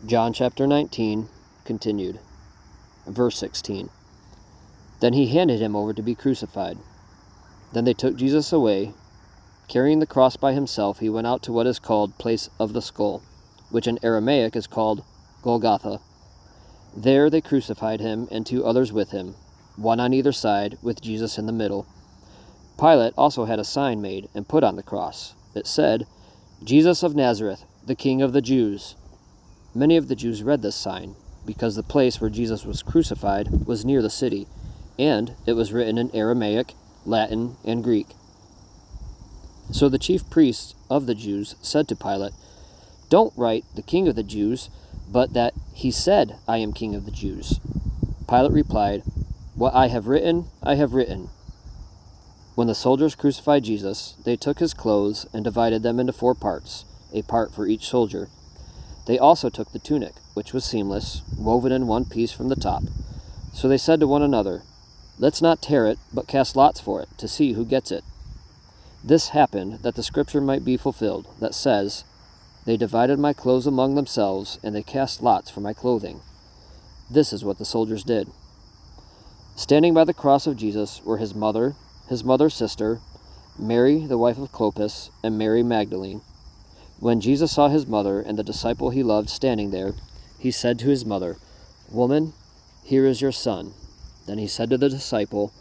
John chapter 19, continued. Verse 16. Then he handed him over to be crucified. Then they took Jesus away. Carrying the cross by himself, he went out to what is called Place of the Skull, which in Aramaic is called Golgotha. There they crucified him and two others with him, one on either side, with Jesus in the middle. Pilate also had a sign made and put on the cross. It said, "Jesus of Nazareth, the King of the Jews." Many of the Jews read this sign, because the place where Jesus was crucified was near the city, and it was written in Aramaic, Latin, and Greek. So the chief priests of the Jews said to Pilate, "Don't write the King of the Jews, but that he said, 'I am King of the Jews.'" Pilate replied, "What I have written, I have written." When the soldiers crucified Jesus, they took his clothes and divided them into 4 parts, a part for each soldier. They also took the tunic, which was seamless, woven in one piece from the top. So they said to one another, "Let's not tear it, but cast lots for it, to see who gets it." This happened that the scripture might be fulfilled, that says, "They divided my clothes among themselves, and they cast lots for my clothing." This is what the soldiers did. Standing by the cross of Jesus were his mother's sister, Mary, the wife of Clopas, and Mary Magdalene. When Jesus saw his mother and the disciple he loved standing there, he said to his mother, "Woman, here is your son." Then he said to the disciple,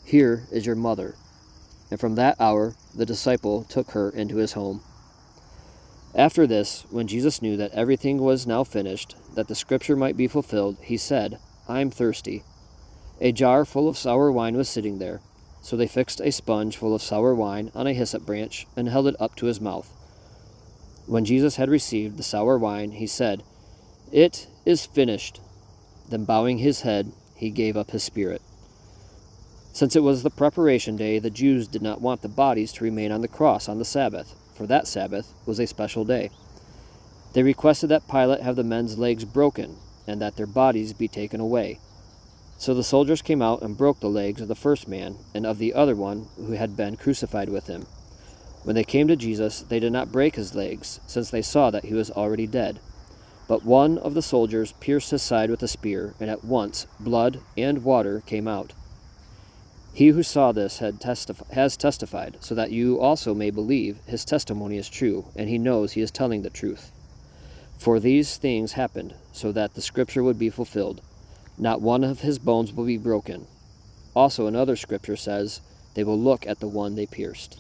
"Here is your mother." And from that hour the disciple took her into his home. After this, when Jesus knew that everything was now finished, that the scripture might be fulfilled, he said, "I am thirsty." A jar full of sour wine was sitting there. So they fixed a sponge full of sour wine on a hyssop branch and held it up to his mouth. When Jesus had received the sour wine, he said, "It is finished." Then bowing his head, he gave up his spirit. Since it was the preparation day, the Jews did not want the bodies to remain on the cross on the Sabbath, for that Sabbath was a special day. They requested that Pilate have the men's legs broken, and that their bodies be taken away. So the soldiers came out and broke the legs of the first man and of the other one who had been crucified with him. When they came to Jesus, they did not break his legs, since they saw that he was already dead. But one of the soldiers pierced his side with a spear, and at once blood and water came out. He who saw this has testified, so that you also may believe his testimony is true, and he knows he is telling the truth. For these things happened, so that the scripture would be fulfilled. Not one of his bones will be broken. Also another scripture says, "They will look at the one they pierced."